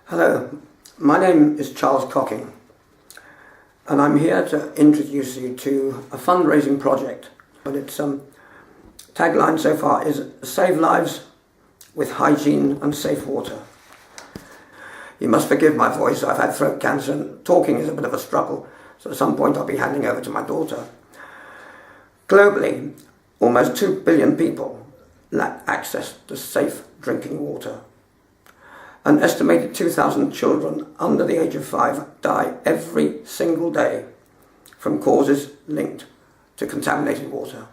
Hello, my name is Charles Cocking, and I'm here to introduce you to a fundraising project. But its tagline so far is "Save lives with hygiene and safe water." You must forgive my voice. I've had throat cancer and talking is a bit of a struggle, so at some point I'll be handing over to my daughter. Globally, almost 2 billion people lack access to safe drinking water. An estimated 2,000 children under the age of 5 die every single day from causes linked to contaminated water.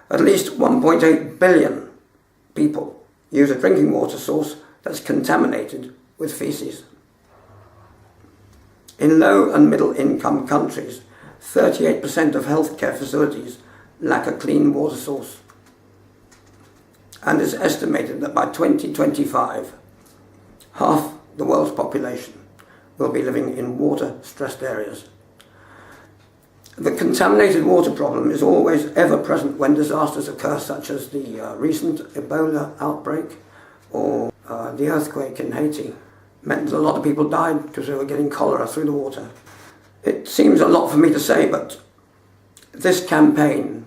At least 1.8 billion people use a drinking water source that's contaminated with feces. In low and middle income countries, 38% of healthcare facilities lack a clean water source. And it's estimated that by 2025, half the world's population will be living in water-stressed areas. The contaminated water problem is always ever present when disasters occur, such as the recent Ebola outbreak or the earthquake in Haiti. Meant that a lot of people died because they were getting cholera through the water. It seems a lot for me to say, but this campaign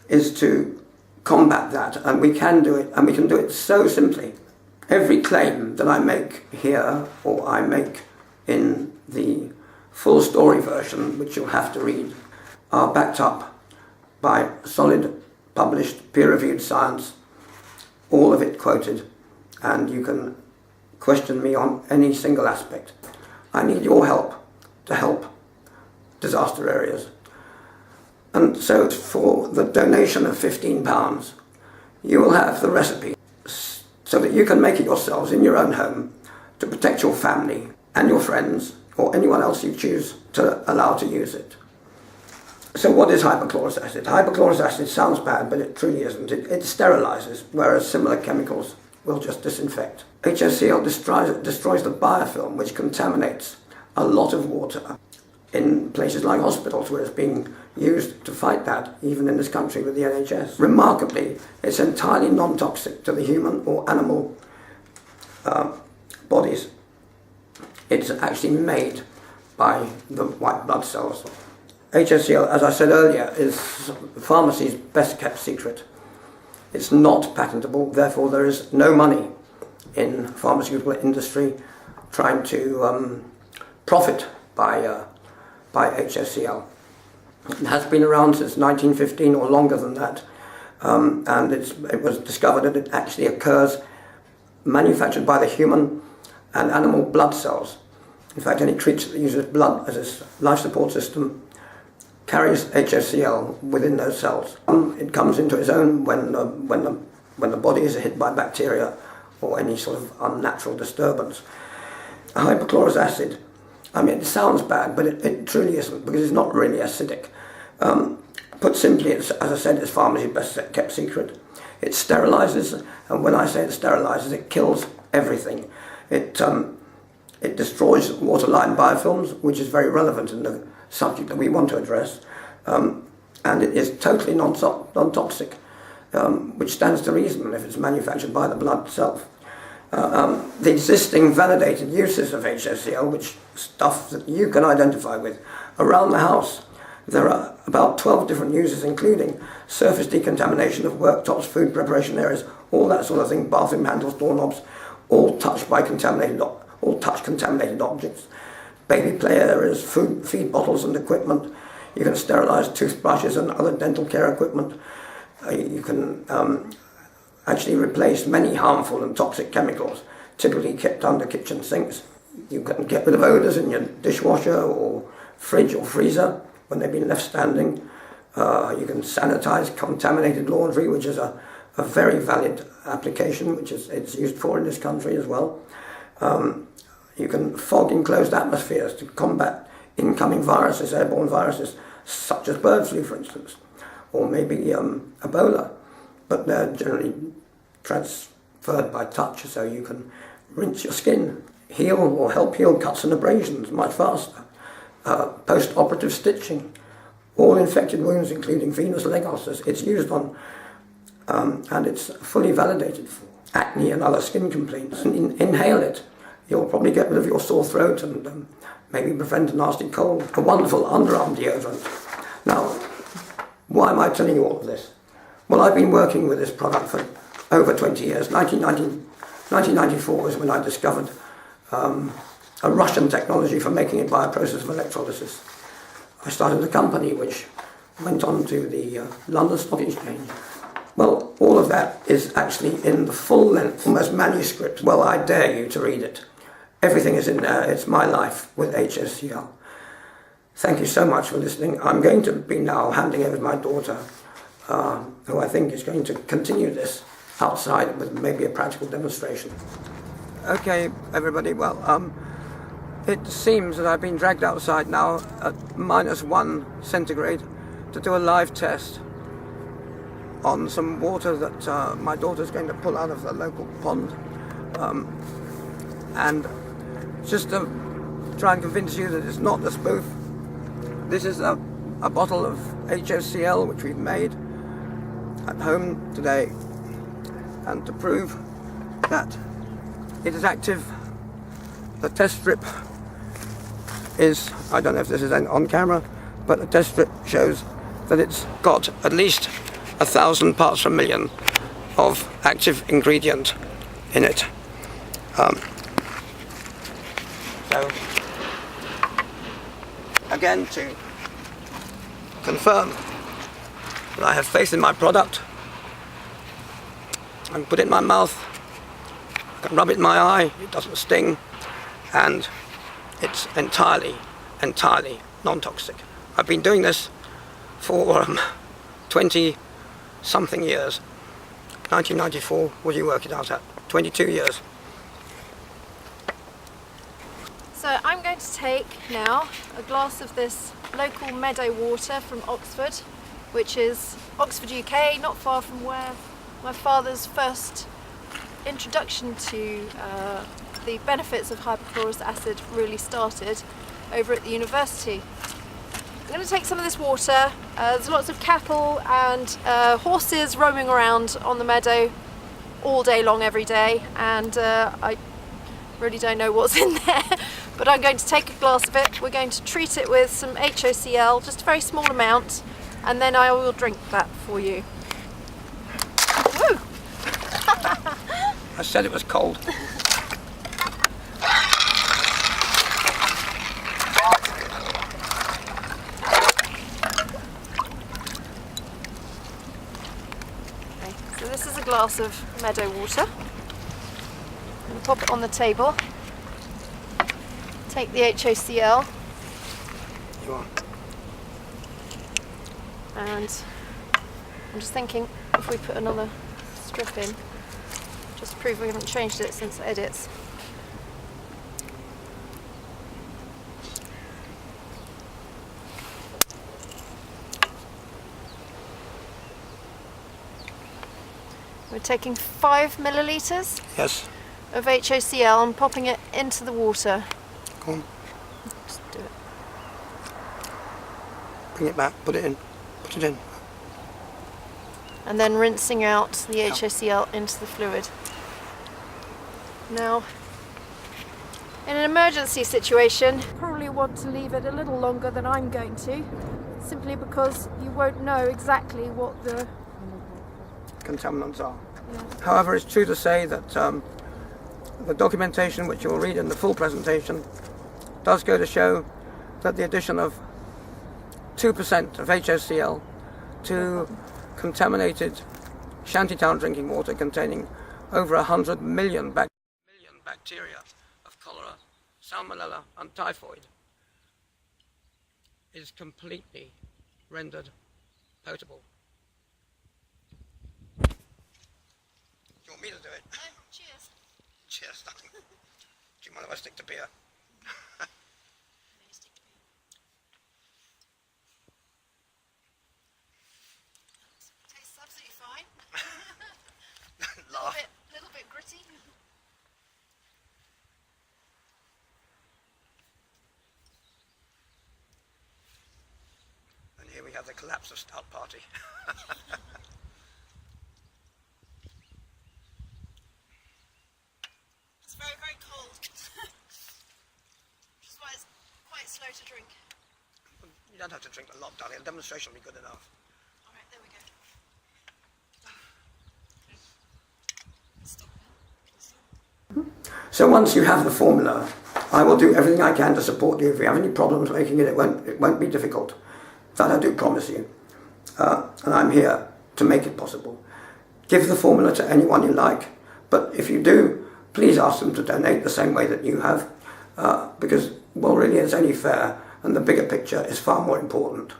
is to combat that, and we can do it, and we can do it so simply. Every claim that I make here, or I make in the full story version, which you'll have to read, are backed up by solid, published, peer-reviewed science, all of it quoted, and you can question me on any single aspect. I need your help to help disaster areas. And so for the donation of £15, you will have the recipe so that you can make it yourselves in your own home to protect your family and your friends or anyone else you choose to allow to use it. So what is hypochlorous acid? Hypochlorous acid sounds bad, but it truly isn't. It sterilises, whereas similar chemicals will just disinfect. HOCl destroys the biofilm, which contaminates a lot of water in places like hospitals, where it's being used to fight that, even in this country with the NHS. Remarkably, it's entirely non-toxic to the human or animal bodies. It's actually made by the white blood cells. HOCl, as I said earlier, is pharmacy's best kept secret. It's not patentable, therefore there is no money in pharmaceutical industry trying to profit by HOCl. It has been around since 1915 or longer than that, and it was discovered that it actually occurs manufactured by the human and animal blood cells. In fact, any creature that uses blood as its life support system carries HOCl within those cells. It comes into its own when the body is hit by bacteria or any sort of unnatural disturbance. Hypochlorous acid, I mean, it sounds bad, but it truly isn't, because it's not really acidic. Put simply, as I said, it's pharmacy's best kept secret. It sterilises, and when I say it sterilises, it kills everything. It destroys water-line biofilms, which is very relevant in the subject that we want to address, and it is totally non-toxic, which stands to reason if it's manufactured by the blood itself. The existing validated uses of HOCl, which stuff that you can identify with around the house, there are about 12 different uses, including surface decontamination of worktops, food preparation areas, all that sort of thing, bathroom handles, doorknobs, all touched contaminated objects, baby play areas, feed bottles and equipment. You can sterilise toothbrushes and other dental care equipment. You can actually replace many harmful and toxic chemicals typically kept under kitchen sinks. You can get rid of odours in your dishwasher or fridge or freezer when they've been left standing. You can sanitise contaminated laundry, which is a very valid application, which it's used for in this country as well. You can fog enclosed atmospheres to combat incoming viruses, airborne viruses, such as bird flu, for instance, or maybe Ebola, but they're generally transferred by touch, so you can rinse your skin, heal or help heal cuts and abrasions much faster. Post-operative stitching, all infected wounds, including venous leg ulcers, it's used on, and it's fully validated for. acne and other skin complaints. And inhale it. You'll probably get rid of your sore throat and maybe prevent a nasty cold. A wonderful underarm deodorant. Now, why am I telling you all of this? Well, I've been working with this product for over 20 years. 1994 was when I discovered a Russian technology for making it by a process of electrolysis. I started a company which went on to the London Stock Exchange. Well, all of that is actually in the full length, almost manuscript. Well, I dare you to read it. Everything is in there. It's my life with HOCl. Thank you so much for listening. I'm going to be now handing over to my daughter, who I think is going to continue this outside with maybe a practical demonstration. Okay, everybody, well, it seems that I've been dragged outside now at -1 centigrade to do a live test on some water that my daughter's going to pull out of the local pond. And just to try and convince you that it's not a spoof, this is a bottle of HOCl which we've made at home today. And to prove that it is active, the test strip is, I don't know if this is on camera, but the test strip shows that it's got at least 1,000 parts per million of active ingredient in it. So, again, to confirm that I have faith in my product, I can put it in my mouth, I can rub it in my eye, it doesn't sting, and it's entirely non-toxic. I've been doing this for 20-something years. 1994, what do you work it out at? 22 years. So I'm going to take now a glass of this local meadow water from Oxford, which is Oxford, UK, not far from where my father's first introduction to the benefits of hypochlorous acid really started over at the university. I'm going to take some of this water. There's lots of cattle and horses roaming around on the meadow all day long every day, and I really don't know what's in there, but I'm going to take a glass of it. We're going to treat it with some HOCl, just a very small amount, and then I will drink that for you. Woo! I said it was cold. Okay, so this is a glass of meadow water. I'm going to pop it on the table. Take the HOCl. You are. And I'm just thinking if we put another strip in, just to prove we haven't changed it since edits. We're taking 5 millilitres Yes. of HOCl and popping it into the water. Go on. Just do it. Bring it back. Put it in. Put it in. And then rinsing out the HOCl into the fluid. Now, in an emergency situation, probably want to leave it a little longer than I'm going to, simply because you won't know exactly what the Contaminants are. Yeah. However, it's true to say that the documentation, which you'll read in the full presentation, does go to show that the addition of 2% of HOCl to contaminated shantytown drinking water containing over 100 million bacteria of cholera, salmonella and typhoid is completely rendered potable. Do you want me to do it? cheers. Cheers. Do you mind if I stick to beer? Tastes absolutely fine. Laugh. Little bit gritty. And here we have the collapse of Stout Party. don't have to drink a lot, darling. A demonstration will be good enough. All right, there we go. Stop. So once you have the formula, I will do everything I can to support you. If you have any problems making it, it won't be difficult. That I do promise you. And I'm here to make it possible. Give the formula to anyone you like, but if you do, please ask them to donate the same way that you have, because, well, really it's only fair, and the bigger picture is far more important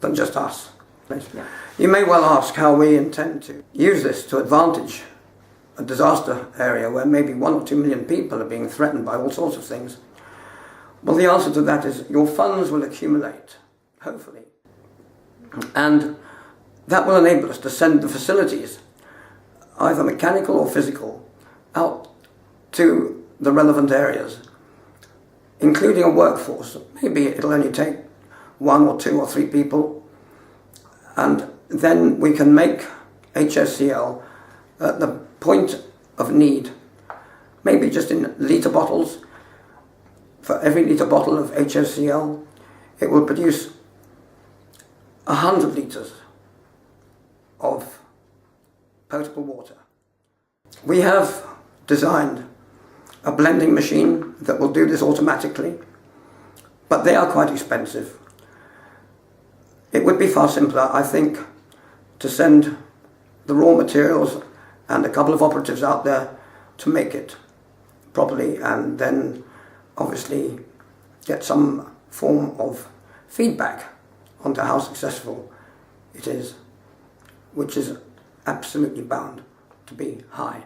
than just us. Yeah. You may well ask how we intend to use this to advantage a disaster area where maybe 1 or 2 million people are being threatened by all sorts of things. Well, the answer to that is your funds will accumulate, hopefully, and that will enable us to send the facilities, either mechanical or physical, out to the relevant areas, including a workforce. Maybe it'll only take 1 or 2 or 3 people, and then we can make HOCl at the point of need, maybe just in litre bottles. For every litre bottle of HOCl, it will produce 100 litres of potable water. We have designed a blending machine that will do this automatically, but they are quite expensive. It would be far simpler, I think, to send the raw materials and a couple of operatives out there to make it properly, and then obviously get some form of feedback onto how successful it is, which is absolutely bound to be high.